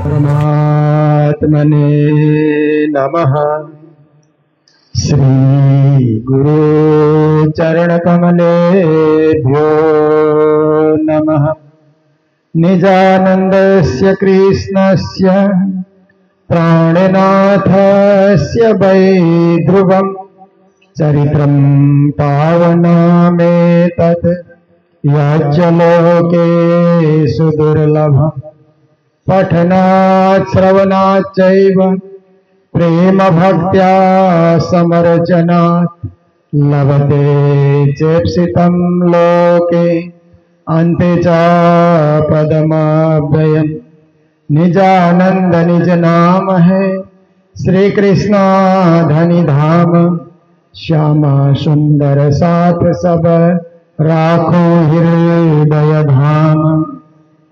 परमात्मने नमः। श्री गुरु चरण कमलेभ्यो नमः। निजानन्दस्य कृष्णस्य प्राणनाथस्य वै ध्रुवम् चरित्रं पावनमेतत् याज्यलोके सुदुर्लभम्। पठनात् श्रवणात् चैव प्रेम भक्त्या समर्चनात् लभते चेप्सितं लोके अन्ते च पदमव्ययम्। निजानंद निज नाम है श्री कृष्णा धनि धाम। श्यामा सुंदर साथ सब राखो हृदय धाम।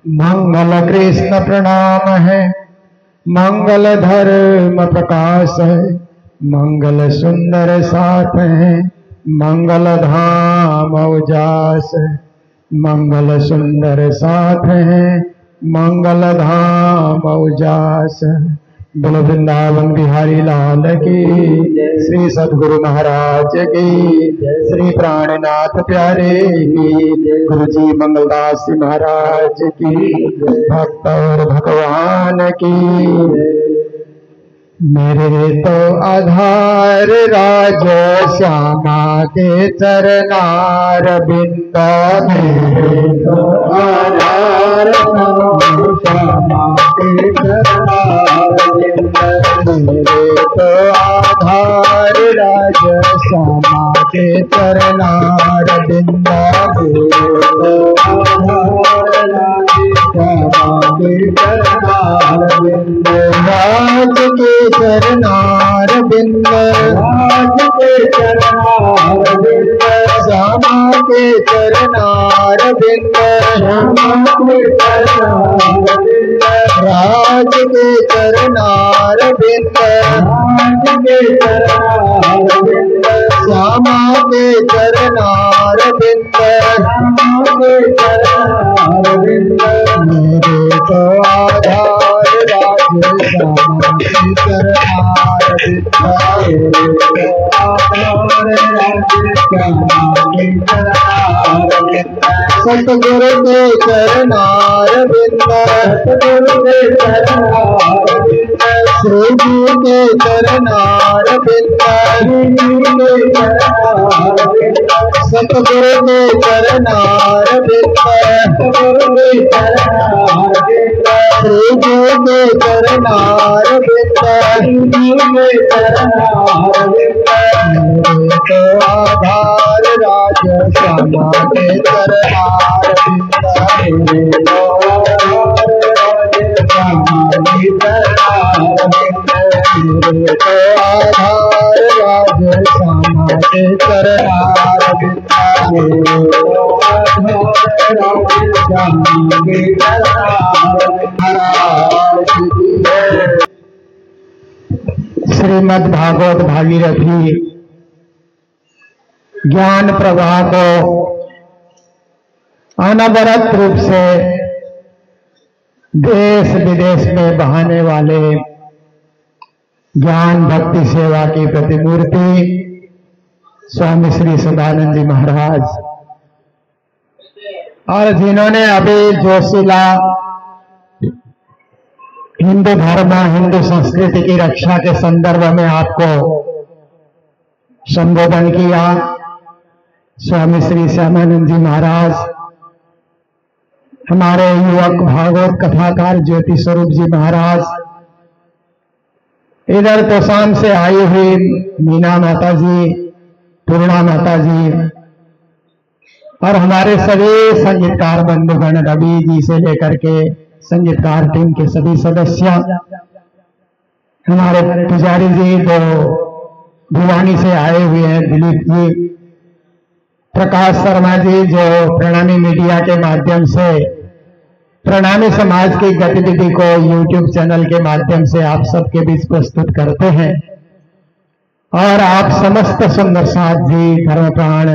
मंगल कृष्ण प्रणाम है मंगल धर्म प्रकाश है। मंगल सुंदर साथ है मंगल धाम उजास है। मंगल सुंदर साथ है मंगल धाम उजास। बोलो वृंदावन बिहारी लाल की, श्री सद्गुरु महाराज की, श्री प्राणनाथ प्यारे की, गुरु जी मंगलदास महाराज की, भक्त और भगवान की। मेरे तो आधार राज श्यामा के चरनार बिंद। मेरे तो आधार श्यामा के चरनार बिंद। मेरे तो आधार राज श्यामा के चरनार बिंद। मेरे तो आधार राज श्यामा के चरनार बिंद। राज के चरनार बिंद। राज के चरनार बिंद। श्यामा के चरनार बिंद। श्यामा के चरनार बिंद। राज के चरनार बिंद। राज के चरनार बिंद। श्यामा के चरनार बिंद। श्यामा के चरनार बिंद। मेरे तो आधार राज श्यामा के चरनार बिंद। मेरे तो आधार राज श्यामा के चरनार बिंद। सतगुरु के चरनार बिंद। सतगुरु के चरनार बिंद। श्री जी के चरनार बिंद। सतगुरु के चरणार बिंद, सतगुरु के चरणार बिंद, श्री गुरु के चरणार बिंद, गुरु के चरणार बिंद, तो आधार राज श्यामा के चरणार बिंद, तो आधार राज श्यामा के चरणार बिंद, तो आधार राज श्यामा के चरणार बिंद, श्रीमद् भागवत भागीरथी ज्ञान प्रवाह को अनवरत रूप से देश विदेश में बहाने वाले ज्ञान भक्ति सेवा की प्रतिमूर्ति स्वामी श्री सदानंद जी महाराज, और जिन्होंने अभी जोशीला हिंदू धर्म हिंदू संस्कृति की रक्षा के संदर्भ में आपको संबोधन किया, स्वामी श्री श्यामानंद जी महाराज, हमारे युवक भागवत कथाकार ज्योति स्वरूप जी महाराज, इधर तोशाम से आई हुई मीना माता जी, पूर्णा माता जी, और हमारे सभी संगीतकार बंधुगण रवि जी से लेकर के संगीतकार टीम के सभी सदस्य, हमारे पुजारी जी जो भिवानी से आए हुए हैं, दिलीप जी, प्रकाश शर्मा जी जो प्रणामी मीडिया के माध्यम से प्रणामी समाज की गतिविधि को यूट्यूब चैनल के माध्यम से आप सबके बीच प्रस्तुत करते हैं, और आप समस्त सुंदर साथ जी, धर्मप्राण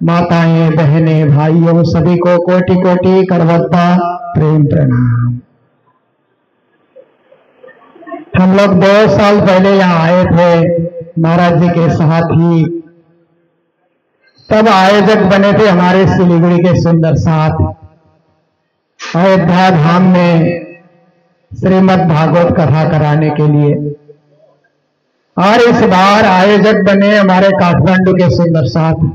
माताएं, बहनें, भाइयों, सभी को कोटि कोटि करवत्ता प्रेम प्रणाम। हम लोग 2 साल पहले यहाँ आए थे महाराज जी के साथ ही, तब आयोजक बने थे हमारे सिलीगुड़ी के सुंदर साथ, अयोध्या धाम में श्रीमद् भागवत कथा कराने के लिए, और इस बार आयोजक बने हमारे काठमांडू के सुंदर साथ,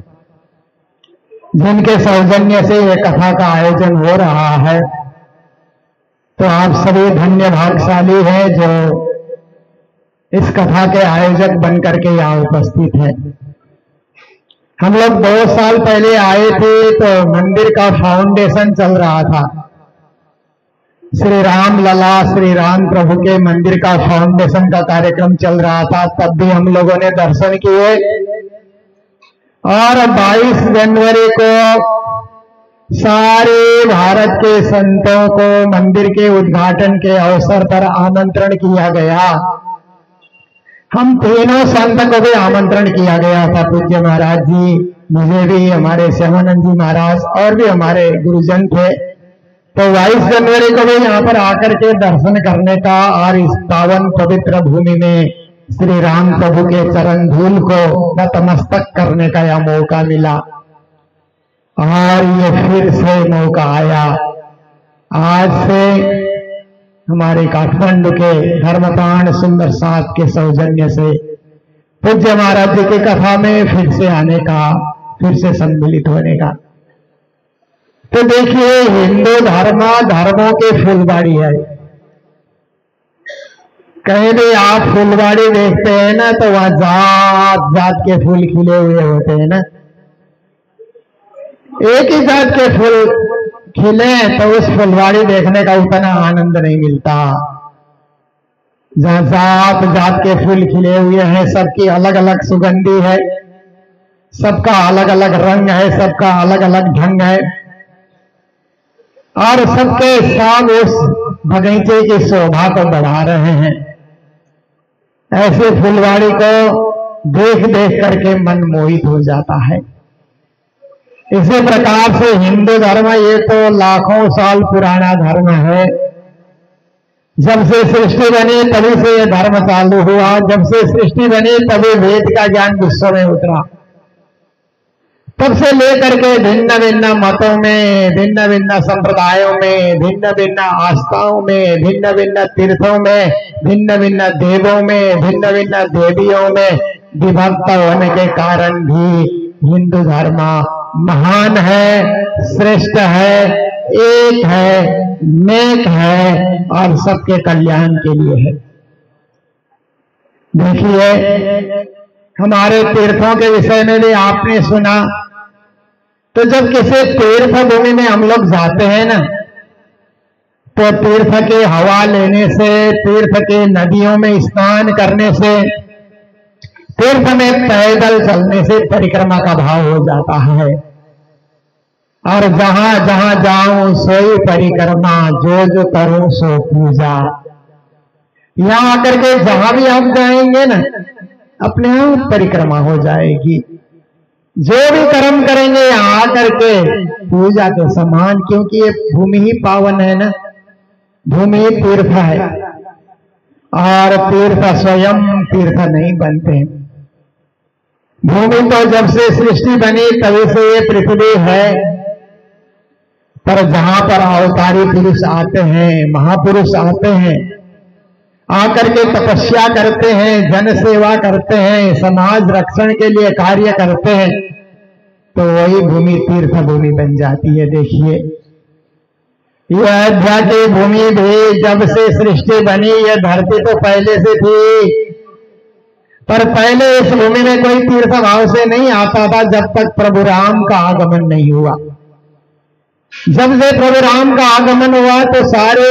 जिनके सौजन्य से यह कथा का आयोजन हो रहा है। तो आप सभी धन्य भाग्यशाली हैं जो इस कथा के आयोजक बनकर के यहाँ उपस्थित हैं। हम लोग 2 साल पहले आए थे तो मंदिर का फाउंडेशन चल रहा था, श्री राम लला श्री राम प्रभु के मंदिर का फाउंडेशन का कार्यक्रम चल रहा था। तब भी हम लोगों ने दर्शन किए, और 22 जनवरी को सारे भारत के संतों को मंदिर के उद्घाटन के अवसर पर आमंत्रण किया गया। हम तीनों संत को भी आमंत्रण किया गया था, पूज्य महाराज जी, मुझे भी, हमारे श्यामानंद जी महाराज और भी हमारे गुरुजन थे। तो 22 जनवरी को भी यहाँ पर आकर के दर्शन करने का और इस पावन पवित्र भूमि में श्री राम प्रभु के चरण धूल को नतमस्तक करने का यह मौका मिला, और ये फिर से मौका आया। आज से हमारे काठमांडू के धर्मप्राण सुंदर साथ के सौजन्य से पूज्य महाराज जी की कथा में फिर से आने का, फिर से सम्मिलित होने का। तो देखिए, हिंदू धर्मों के फुलबाड़ी है। कहीं भी आप फुलबाड़ी देखते हैं ना, तो वहां जात जात के फूल खिले हुए होते हैं ना। एक ही जात के फूल खिले तो उस फुलबाड़ी देखने का उतना आनंद नहीं मिलता। जहां जात जात के फूल खिले हुए हैं, सबकी अलग अलग सुगंधी है, सबका अलग अलग रंग है, सबका अलग अलग ढंग है, और सबके सब उस बगीचे की शोभा को बढ़ा रहे हैं। ऐसे फुलवाड़ी को देख देख करके मन मोहित हो जाता है। इसी प्रकार से हिंदू धर्म ये तो लाखों साल पुराना धर्म है। जब से सृष्टि बनी तभी से ये धर्म चालू हुआ। जब से सृष्टि बनी तभी वेद का ज्ञान विश्व में उतरा। तब से लेकर के भिन्न भिन्न मतों में, भिन्न भिन्न संप्रदायों में, भिन्न भिन्न आस्थाओं में, भिन्न भिन्न तीर्थों में, भिन्न भिन्न देवों में, भिन्न भिन्न देवियों में विभक्त होने के कारण भी हिंदू धर्म महान है, श्रेष्ठ है, एक है, नेक है और सबके कल्याण के लिए है। देखिए, हमारे तीर्थों के विषय में भी आपने सुना, तो जब किसी तीर्थ भूमि में हम लोग जाते हैं ना, तो तीर्थ के हवा लेने से, तीर्थ के नदियों में स्नान करने से, तीर्थ में पैदल चलने से परिक्रमा का भाव हो जाता है। और जहां जहां जाऊं सोई परिक्रमा, जो जो करूं सो पूजा। यहां आकर के जहां भी आप जाएंगे ना, अपने आप परिक्रमा हो जाएगी। जो भी कर्म करेंगे यहाँ आकर के पूजा के समान, क्योंकि ये भूमि ही पावन है ना, भूमि तीर्थ है और तीर्थ स्वयं तीर्थ नहीं बनते। भूमि तो जब से सृष्टि बनी तभी से ये पृथ्वी है, पर जहां पर अवतारी पुरुष आते हैं, महापुरुष आते हैं, आकर के तपस्या करते हैं, जन सेवा करते हैं, समाज रक्षण के लिए कार्य करते हैं, तो वही भूमि तीर्थ भूमि बन जाती है। देखिए, यह अयोध्या की भूमि भी जब से सृष्टि बनी, यह धरती तो पहले से थी, पर पहले इस भूमि में कोई तीर्थ भाव से नहीं आता था जब तक प्रभु राम का आगमन नहीं हुआ। जब से प्रभु राम का आगमन हुआ तो सारे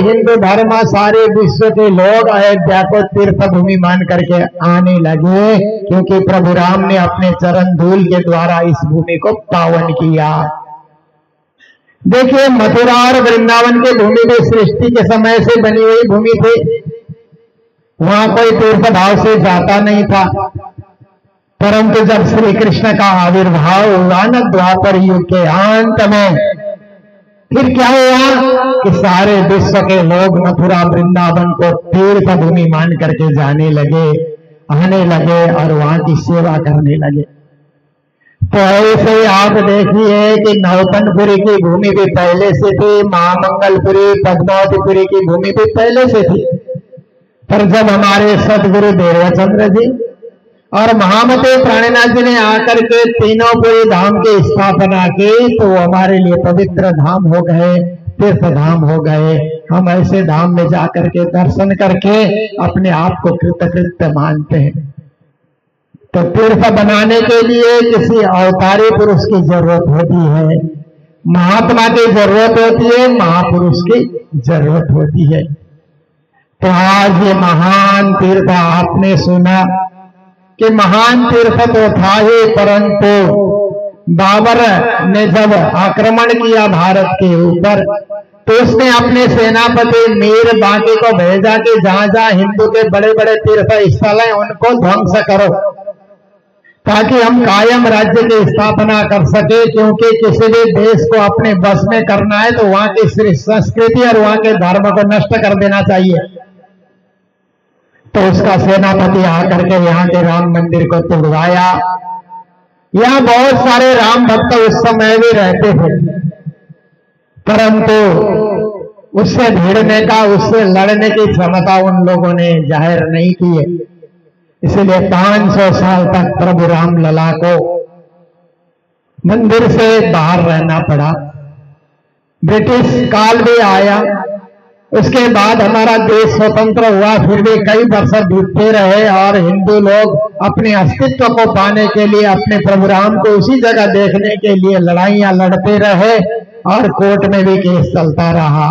हिंदू धर्म, सारे विश्व के लोग अयोध्या को तीर्थ भूमि मान करके आने लगे, क्योंकि प्रभु राम ने अपने चरण धूल के द्वारा इस भूमि को पावन किया। देखिए, मथुरा और वृंदावन की भूमि भी सृष्टि के समय से बनी हुई भूमि थी, वहां कोई तीर्थ भाव से जाता नहीं था। परंतु जब श्री कृष्ण का आविर्भाव हुआ न द्वापर युग के अंत में, फिर क्या हुआ कि सारे विश्व के लोग मथुरा वृंदावन को तीर्थ भूमि मान करके जाने लगे, आने लगे और वहां की सेवा करने लगे। तो ऐसे ही आप देखिए कि नौतनपुरी की भूमि भी पहले से थी, महामंगलपुरी, पद्मावतीपुरी की भूमि भी पहले से थी, पर जब हमारे सतगुरु देवचंद्र जी और महामते प्राणनाथ जी ने आकर के तीनों पुरी धाम की स्थापना की, तो हमारे लिए पवित्र धाम हो गए, तीर्थ धाम हो गए। हम ऐसे धाम में जाकर के दर्शन करके अपने आप को कृतकृत्य मानते हैं। तो तीर्थ बनाने के लिए किसी अवतारी पुरुष की जरूरत होती है, महात्मा की जरूरत होती है, महापुरुष की जरूरत होती है। तो आज ये महान तीर्थ आपने सुना कि महान तीर्थ तो था ही, परंतु बाबर ने जब आक्रमण किया भारत के ऊपर, तो उसने अपने सेनापति मीर बांकी को भेजा कि जहां जहां हिंदू के बड़े बड़े तीर्थ स्थल हैं उनको ध्वंस करो, ताकि हम कायम राज्य की स्थापना कर सके। क्योंकि किसी भी देश को अपने बस में करना है तो वहां की संस्कृति और वहां के धर्म को नष्ट कर देना चाहिए। तो उसका सेनापति आकर के यहाँ के राम मंदिर को तोड़वाया। यहाँ बहुत सारे राम भक्त उस समय भी रहते थे, परंतु उससे भिड़ने का, उससे लड़ने की क्षमता उन लोगों ने जाहिर नहीं की है। इसलिए 500 साल तक प्रभु राम लला को मंदिर से बाहर रहना पड़ा। ब्रिटिश काल भी आया, उसके बाद हमारा देश स्वतंत्र हुआ, फिर भी कई वर्ष बीतते रहे और हिंदू लोग अपने अस्तित्व को पाने के लिए, अपने प्रभु राम को उसी जगह देखने के लिए लड़ाइयां लड़ते रहे और कोर्ट में भी केस चलता रहा।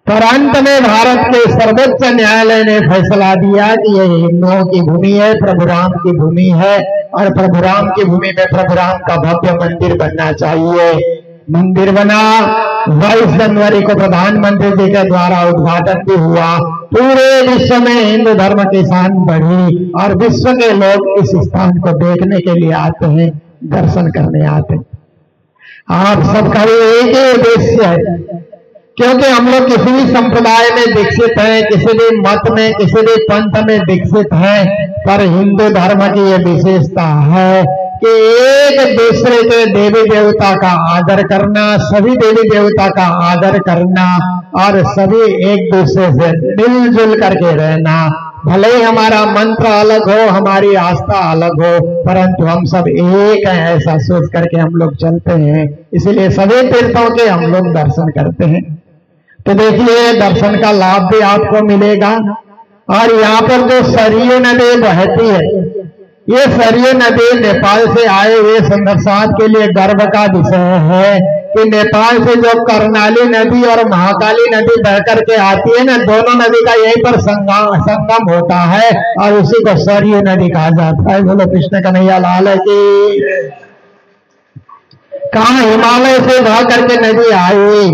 पर अंत में भारत के सर्वोच्च न्यायालय ने फैसला दिया कि यह हिंदुओं की भूमि है, प्रभु राम की भूमि है और प्रभु राम की भूमि में प्रभु राम का भव्य मंदिर बनना चाहिए। मंदिर बना। 22 जनवरी को प्रधानमंत्री जी के द्वारा उद्घाटन भी हुआ। पूरे विश्व में हिंदू धर्म की शान बढ़ी और विश्व के लोग इस स्थान को देखने के लिए आते हैं, दर्शन करने आते हैं। आप सबका एक ही उद्देश्य है, क्योंकि हम लोग किसी भी संप्रदाय में दीक्षित हैं, किसी भी मत में, किसी भी पंथ में दीक्षित हैं, पर हिंदू धर्म की यह विशेषता है कि एक दूसरे के देवी देवता का आदर करना, सभी देवी देवता का आदर करना और सभी एक दूसरे से मिलजुल करके रहना। भले ही हमारा मंत्र अलग हो, हमारी आस्था अलग हो, परंतु हम सब एक हैं ऐसा सोच करके हम लोग चलते हैं। इसलिए सभी तीर्थों के हम लोग दर्शन करते हैं। तो देखिए दर्शन का लाभ भी आपको मिलेगा। और यहाँ पर जो सरयू नदी बहती है, ये सरयू नदी नेपाल से आए हुए संदर्शनार्थ के लिए गर्व का विषय है कि नेपाल से जो कर्णाली नदी और महाकाली नदी बह करके आती है ना, दोनों नदी का यहीं पर संगम होता है और उसी को सरयू नदी कहा जाता है। बोलो कृष्ण कन्हैया लाल की। कहाँ हिमालय से बह करके नदी आई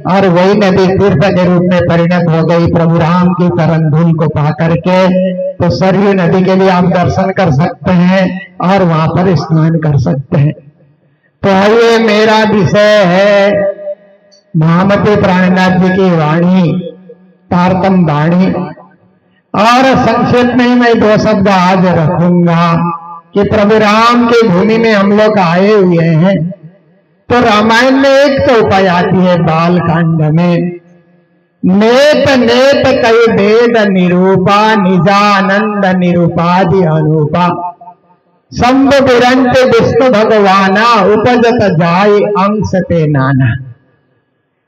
और वही नदी तीर्थ के रूप में परिणत हो गई प्रभु राम की चरण धूल को पा करके। तो सरयू नदी के लिए आप दर्शन कर सकते हैं और वहां पर स्नान कर सकते हैं। तो आइए, मेरा विषय है महामती प्राणनाथ जी की वाणी, तारतम वाणी। और संक्षेप में मैं 2 शब्द आज रखूंगा कि प्रभु राम की भूमि में हम लोग आए हुए हैं। तो रामायण में एक तो उपाय आती है बाल कांड में, नेत नेत कई वेद निरूपा निजानंद निरूपादि अनुपा संभ विरंत विष्णु भगवाना उपजत जाय अंश ते नाना।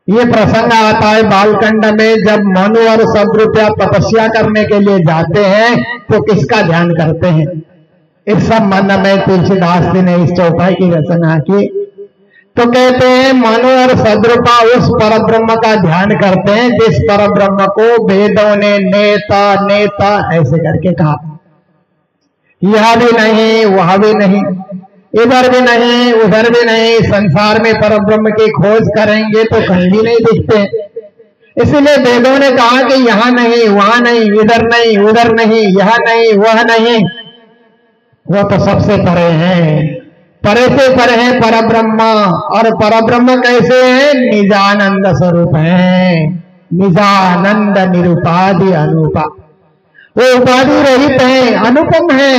ये प्रसंग आता है बालकांड में, जब मनु और सद्रुपया तपस्या करने के लिए जाते हैं तो किसका ध्यान करते हैं। इस संबंध में तुलसीदास जी ने इस चौपाई की रचना की। तो कहते हैं मनु और सद्रुपा उस परब्रह्म का ध्यान करते हैं जिस परब्रह्म को वेदों ने नेता नेता ऐसे करके कहा। यह भी नहीं, वह भी नहीं, इधर भी नहीं, उधर भी नहीं। संसार में परब्रह्म की खोज करेंगे तो कहीं भी नहीं दिखते। इसलिए वेदों ने कहा कि यहाँ नहीं, वहां नहीं, इधर नहीं, उधर नहीं, यह नहीं, वह नहीं। वह तो सबसे परे है, परे से परे है परब्रह्म। और परब्रह्म कैसे है? निजानंद स्वरूप है, निजानंद निरूपादि अनुपा। वो उपाधि रहित है, अनुपम है,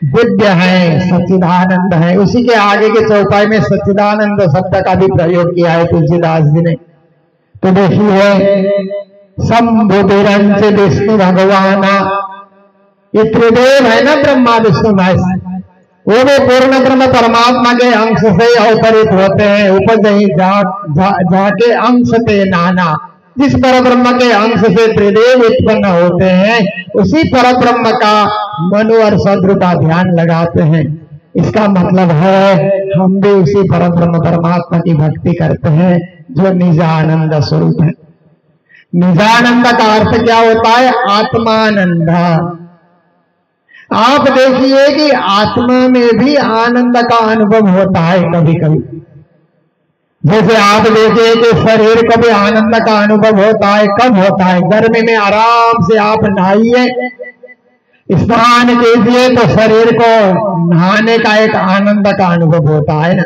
दिव्य है, सच्चिदानंद है। उसी के आगे के चौपाई में सच्चिदानंद शब्द का भी प्रयोग किया है तुलसीदास जी ने। तो देखिए शंभुरंच विष्णु भगवाना, ये त्रिदेव है ना, ब्रह्मा विष्णु महेश, वो भी पूर्ण ब्रह्म परमात्मा के अंश से अवतरित होते हैं। उपज ही जाके अंश ते नाना, जिस पर ब्रह्म के अंश से त्रिदेव उत्पन्न होते हैं उसी पर ब्रह्म का मनु और सद्रुपा ध्यान लगाते हैं। इसका मतलब है हम भी उसी पर ब्रह्म परमात्मा की भक्ति करते हैं जो निजानंद स्वरूप है। निजानंद का अर्थ क्या होता है? आत्मानंद। आप देखिए कि आत्मा में भी आनंद का अनुभव होता है कभी कभी। जैसे आप देखिए कि शरीर को भी आनंद का अनुभव होता है। कब होता है? गर्मी में आराम से आप नहाइए, स्नान कीजिए तो शरीर को नहाने का एक आनंद का अनुभव होता है ना।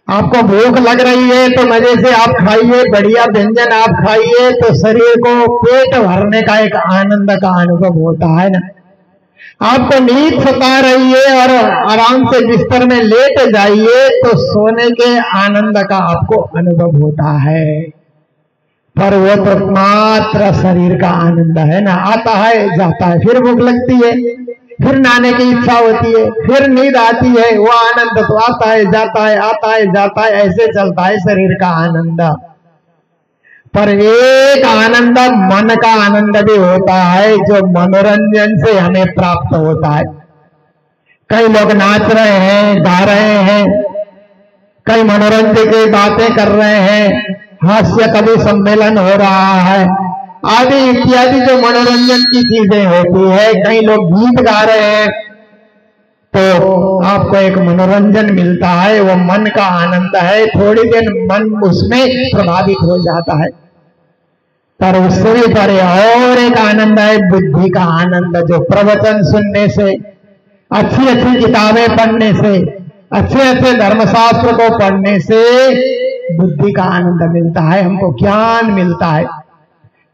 आपको भूख लग रही है तो मजे से आप खाइए, बढ़िया व्यंजन आप खाइए तो शरीर को पेट भरने का एक आनंद का अनुभव होता है ना। आपको नींद सता रही है और आराम से बिस्तर में लेट जाइए तो सोने के आनंद का आपको अनुभव होता है। पर वो तो मात्र शरीर का आनंद है ना, आता है जाता है, फिर भूख लगती है, फिर नहाने की इच्छा होती है, फिर नींद आती है। वो आनंद तो आता है जाता है, आता है जाता है, ऐसे चलता है शरीर का आनंद। पर एक आनंद मन का आनंद भी होता है जो मनोरंजन से हमें प्राप्त होता है। कई लोग नाच रहे हैं, गा रहे हैं, कई मनोरंजन की बातें कर रहे हैं, हास्य कवि सम्मेलन हो रहा है, आदि इत्यादि जो मनोरंजन की चीजें होती है। कई लोग गीत गा रहे हैं तो आपको एक मनोरंजन मिलता है, वो मन का आनंद है। थोड़ी देर मन उसमें प्रभावित हो जाता है। पर उससे भी परे और एक आनंद है, बुद्धि का आनंद, जो प्रवचन सुनने से, अच्छी अच्छी किताबें पढ़ने से, अच्छे अच्छे धर्मशास्त्र को पढ़ने से बुद्धि का आनंद मिलता है, हमको ज्ञान मिलता है।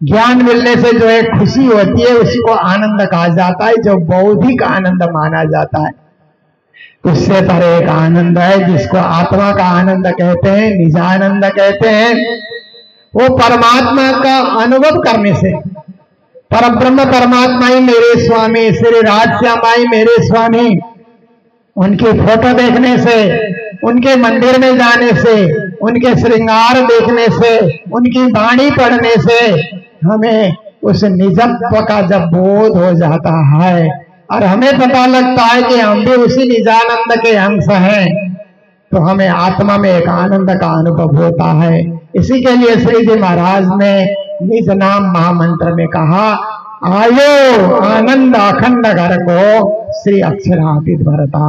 ज्ञान मिलने से जो एक खुशी होती है उसको आनंद कहा जाता है, जो बौद्धिक आनंद माना जाता है। उससे परे एक आनंद है जिसको आत्मा का आनंद कहते हैं, निजानंद कहते हैं। वो परमात्मा का अनुभव करने से, परब्रह्म परमात्मा ही मेरे स्वामी, श्री राजश्यामा ही मेरे स्वामी। उनकी फोटो देखने से, उनके मंदिर में जाने से, उनके श्रृंगार देखने से, उनकी वाणी पढ़ने से हमें उस निजत्व का जब बोध हो जाता है और हमें पता लगता है कि हम भी उसी निजानंद के अंश हैं, तो हमें आत्मा में एक आनंद का अनुभव होता है। इसी के लिए श्री जी महाराज ने निज नाम महामंत्र में कहा, आयो आनंद अखंड घर को श्री अक्षरातीत भरता।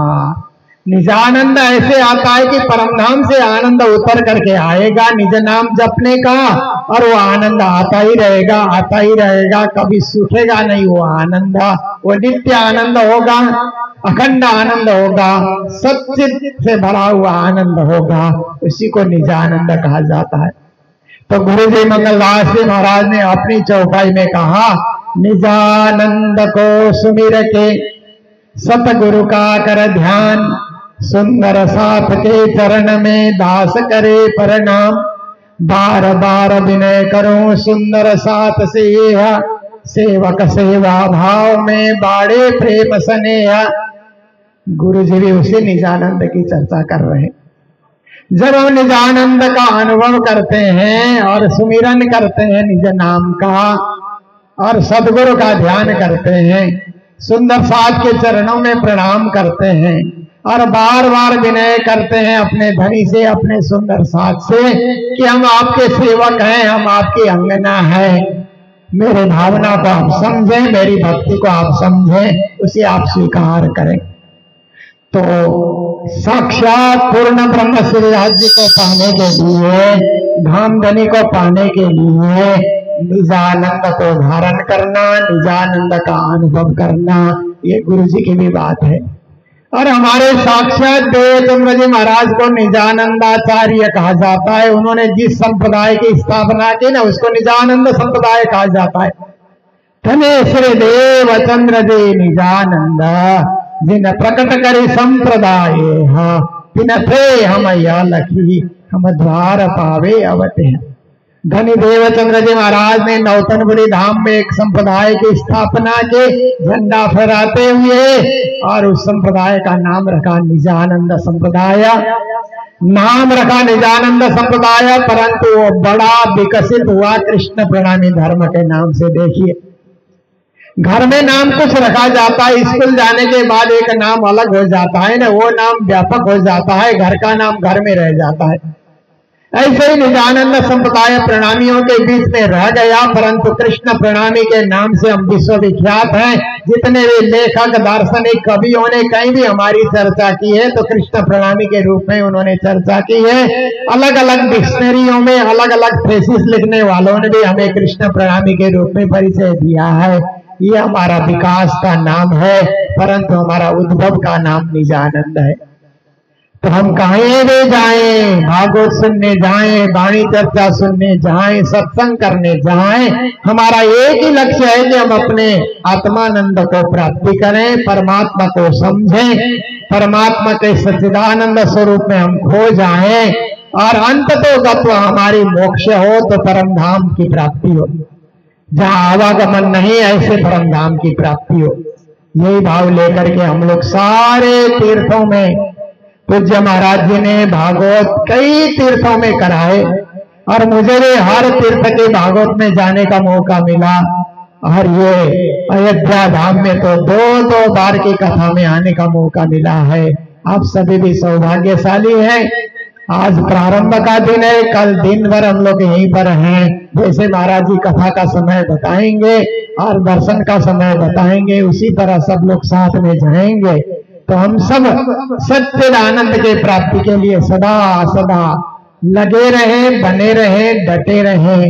निजानंद ऐसे आता है कि परमधाम से आनंद उतर करके आएगा निज नाम जपने का, और वो आनंद आता ही रहेगा, आता ही रहेगा, कभी सूखेगा नहीं वो आनंद। वो नित्य आनंद होगा, अखंड आनंद होगा, सच्चित से भरा हुआ आनंद होगा, उसी को निजानंद कहा जाता है। तो गुरु जी मंगलदास जी महाराज ने अपनी चौपाई में कहा, निजानंद को सुमिर के सतगुरु का कर ध्यान, सुंदर साथ के चरण में दास करे प्रणाम। बार बार विनय करो सुंदर साथ से यह, सेवक सेवा भाव में बाड़े प्रेम स्नेहा। गुरु जी भी उसी निजानंद की चर्चा कर रहे हैं। जब हम निजानंद का अनुभव करते हैं और सुमिरन करते हैं निज नाम का और सदगुरु का ध्यान करते हैं, सुंदर साथ के चरणों में प्रणाम करते हैं और बार बार विनय करते हैं अपने धनी से, अपने सुंदर साथ से कि हम आपके सेवक हैं, हम आपकी अंगना है, मेरे भावना को आप समझें, मेरी भक्ति को आप समझें, उसे आप स्वीकार करें। तो साक्षात पूर्ण ब्रह्म श्री राज्य को पाने के लिए, धाम धनी को पाने के लिए निजानंद को धारण करना, निजानंद का अनुभव करना, ये गुरु जी की भी बात है। और हमारे साक्षात देवचंद्र जी महाराज को निजानंदाचार्य कहा जाता है। उन्होंने जिस संप्रदाय की स्थापना की ना, उसको निजानंद संप्रदाय कहा जाता है। धने श्री देवचंद्र जी निजानंद, जिन प्रकट करी संप्रदाय, तिन थे हम या लखी, हम द्वार पावे अवते हैं। धनी देवचंद्र जी महाराज ने नौतनपुरी धाम में एक संप्रदाय की स्थापना की, झंडा फहराते हुए, और उस संप्रदाय का नाम रखा निजानंद संप्रदाय। नाम रखा निजानंद संप्रदाय, परंतु वो बड़ा विकसित हुआ कृष्ण प्रणामी धर्म के नाम से। देखिए, घर में नाम कुछ रखा जाता है, स्कूल जाने के बाद एक नाम अलग हो जाता है ना, वो नाम व्यापक हो जाता है, घर का नाम घर में रह जाता है। ऐसे ही निजानंद संप्रदाय प्रणामियों के बीच में रह गया, परंतु कृष्ण प्रणामी के नाम से हम विश्वविख्यात हैं। जितने भी लेखक, दार्शनिक, कवियों ने कहीं भी हमारी चर्चा की है तो कृष्ण प्रणामी के रूप में उन्होंने चर्चा की है। अलग अलग डिक्शनरियों में अलग अलग थीसिस लिखने वालों ने भी हमें कृष्ण प्रणामी के रूप में परिचय दिया है। ये हमारा विकास का नाम है, परंतु हमारा उद्भव का नाम निजानंद है। तो हम कहीं भी जाएं, भागवत सुनने जाएं, वाणी चर्चा सुनने जाएं, सत्संग करने जाएं, हमारा एक ही लक्ष्य है कि हम अपने आत्मानंद को प्राप्ति करें, परमात्मा को समझें, परमात्मा के सच्चिदानंद स्वरूप में हम खो जाएं, और अंततोगत्व हमारी मोक्ष हो, तो परम धाम की प्राप्ति हो। जहाँ आवागमन नहीं, ऐसे परम धाम की प्राप्ति हो। यही भाव लेकर के हम लोग सारे तीर्थों में, पूज्य महाराज जी ने भागवत कई तीर्थों में कराए, और मुझे भी हर तीर्थ के भागवत में जाने का मौका मिला। और ये अयोध्या धाम में तो दो बार की कथा में आने का मौका मिला है। आप सभी भी सौभाग्यशाली हैं। आज प्रारंभ का दिन है, कल दिन भर हम लोग यहीं पर हैं। जैसे महाराज जी कथा का समय बताएंगे और दर्शन का समय बताएंगे, उसी तरह सब लोग साथ में जाएंगे। तो हम सब सच्चिद आनंद के प्राप्ति के लिए सदा सदा लगे रहे, बने रहे, डटे रहे,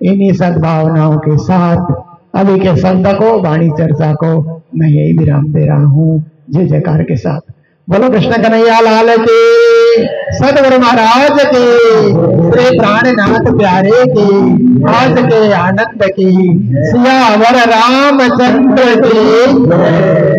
इन्हीं सद्भावनाओं के साथ अभी के शब्द को, वाणी चर्चा को मैं यही विराम दे रहा हूँ। जय जयकार के साथ बोलो कृष्ण कन्हैया लाल की, सदगुरु महाराज की, श्री प्राणनाथ प्यारे की, आज के आनंद की, सियावर रामचंद्र की।